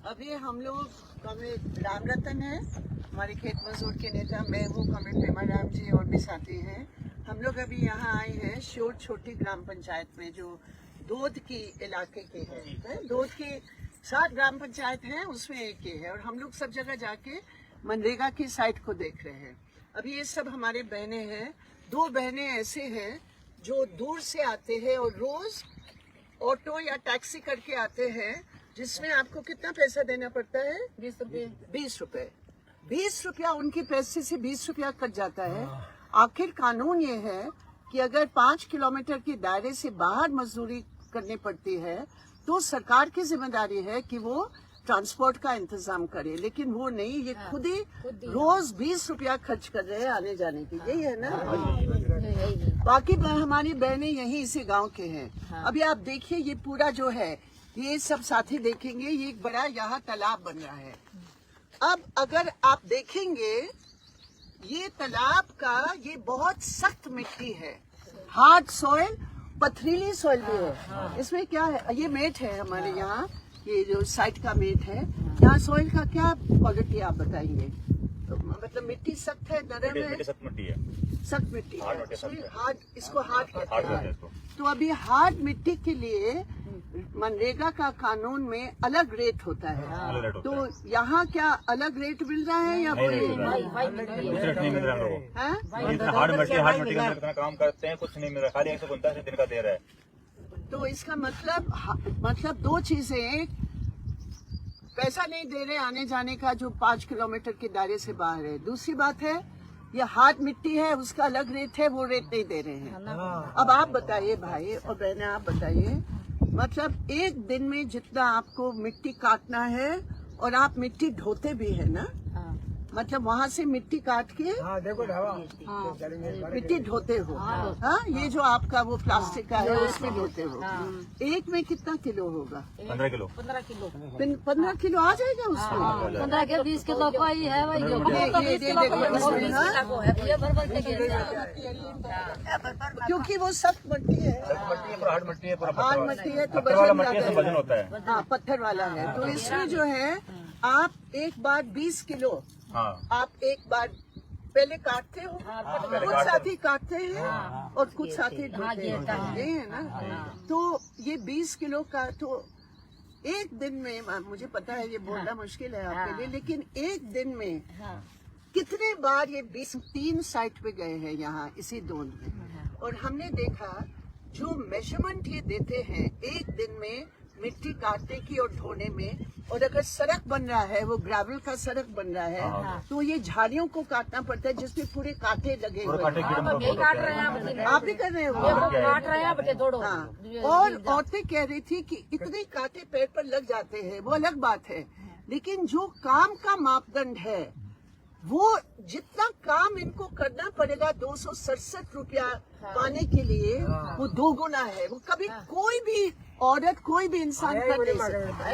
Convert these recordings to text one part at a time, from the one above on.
अभी हम लोग कॉमरेड राम रतन है, हमारे खेत मजदूर के नेता, मैं हूँ, कॉमरेड पेमा राम जी और भी साथी हैं। हम लोग अभी यहाँ आए हैं शोर छोटी ग्राम पंचायत में, जो दोद की इलाके के हैं। दोद की 7 ग्राम पंचायत हैं, उसमें एक ये है। और हम लोग सब जगह जाके मनरेगा की साइट को देख रहे हैं। अभी ये सब हमारे बहनें हैं। 2 बहनें ऐसे हैं जो दूर से आते हैं और रोज ऑटो या टैक्सी करके आते हैं, जिसमें आपको कितना पैसा देना पड़ता है? 20 रुपए। 20 रुपया उनके पैसे से 20 रुपया कट जाता है। आखिर कानून ये है कि अगर 5 किलोमीटर के दायरे से बाहर मजदूरी करनी पड़ती है तो सरकार की जिम्मेदारी है कि वो ट्रांसपोर्ट का इंतजाम करे, लेकिन वो नहीं, ये खुद ही रोज 20 रुपया खर्च कर रहे हैं आने जाने की। यही है ना? बाकी हमारी बहनें यही इसी गांव के हैं। अभी आप देखिए, ये पूरा जो है, ये सब साथी देखेंगे, ये एक बड़ा यहाँ तालाब बन रहा है। अब अगर आप देखेंगे, ये तालाब का ये बहुत सख्त मिट्टी है, हार्ड सॉइल, पथरीली सॉइल भी है। इसमें क्या है, ये मेट है हमारे यहाँ, ये जो साइट का मेट है। यहाँ सॉइल का क्या क्वालिटी आप बताएंगे? तो मतलब मिट्टी सख्त है, नरम है? सख्त मिट्टी है, सख्त मिट्टी है, हार्ड, इसको हार्ड कहते हैं। तो अभी हार्ड मिट्टी के लिए मनरेगा का कानून में अलग रेट होता है। तो यहाँ क्या अलग रेट मिल रहा है या वही? नहीं मिल रहा है लोगों को। हार्ड मिट्टी के अंदर कितना काम करते हैं, कुछ नहीं मिल रहा, खाली 149 दिन का दे रहा है। तो इसका मतलब 2 चीजें, एक पैसा नहीं दे रहे आने जाने का जो 5 किलोमीटर के दायरे से बाहर है। दूसरी बात है, ये हार्ड मिट्टी है, उसका अलग रेट है, वो रेट नहीं दे रहे हैं। अब आप बताइए भाई और बहनें, आप बताइए, मतलब एक दिन में जितना आपको मिट्टी काटना है, और आप मिट्टी ढोते भी है ना? मतलब वहाँ से मिट्टी काट के मिट्टी ढोते हो। हाँ, ये जो आपका वो प्लास्टिक का है उसमें ढोते हो। एक में कितना किलो होगा? 15 किलो। 15 किलो आ जाएगा उसमें? 15 के 20 किलो का ही है भाई। क्योंकि वो सख्त मिट्टी है, हार्ड मिट्टी है, हार्ड मिट्टी है, तो वजन होता है। हाँ, पत्थर वाला है। तो इसमें जो है, आप एक बार 20 किलो आप एक बार पहले काटते हो, कुछ साथी काटते हैं और कुछ साथी ढोते हैं, ये है ना? तो ये 20 किलो का, तो एक दिन में, मुझे पता है ये बोलना मुश्किल है आपके लिए, लेकिन एक दिन में कितने बार ये 3 साइट पे गए हैं यहाँ इसी दोन में, और हमने देखा जो मेजरमेंट ये देते हैं एक दिन में मिट्टी काटने की और ढोने में, और अगर सड़क बन रहा है, वो ग्रेवल का सड़क बन रहा है, तो ये झाड़ियों को काटना पड़ता है जिसमें पूरे कांटे लगे हुए हैं। आप भी कर रहे हो? काट रहे हैं। हाँ, और औरतें कह रही थी कि इतने कांटे पैर पर लग जाते हैं, वो अलग बात है, लेकिन जो काम का मापदंड है, वो जितना काम इनको करना पड़ेगा 267 रुपया पाने के लिए, वो 2 गुना है। वो कभी कोई भी औरत, कोई भी इंसान कर नहीं सकता।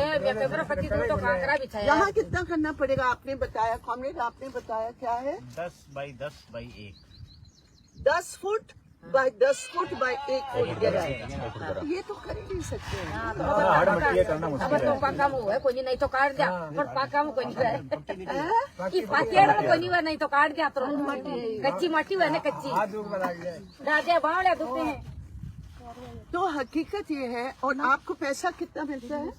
यहाँ कितना करना पड़ेगा आपने बताया, कॉमरेड आपने बताया क्या है? 10 by 10 by 1, 10 foot by 10 foot by 1 foot गहराई। ये तो कर ही नहीं सकते हैं। हार्ड मिट्टी है, करना मुश्किल है। पाका मुंह है, कोई नहीं तो काट दिया, पर पाका मुंह कोई नहीं है कि पाकेड़ में कोई नहीं हुआ, नहीं तो काट दिया। तो कच्ची मट्टी हुआ ना, कच्ची दादे बावले दुखते हैं। तो हकीकत ये है। और आपको पैसा कितना मिलता है?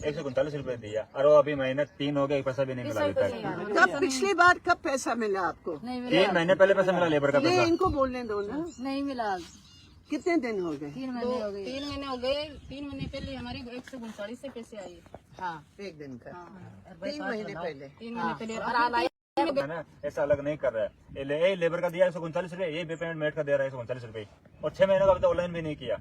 139 रुपए दिया, और वो अभी महीने 3 हो गए, पैसा भी नहीं मिला अभी तक। कब पिछली बार कब पैसा मिला आपको? 3 महीने पहले पैसा मिला लेबर का ये पैसा। इनको बोलने दो ना। नहीं मिला। कितने दिन हो गए? 3 महीने हो गए। 3 महीने हो गए। 3 महीने पहले हमारे 139 से पैसे आए। हाँ, एक दिन का। 3 महीने पहले। 3 महीने पहले है ना, ऐसा अलग नहीं कर रहा है। लेबर का दिया 139 रुपए, ये पेमेंट मेट का दे रहा है 139 रुपए, और 6 महीने का अभी तो ऑनलाइन भी नहीं किया।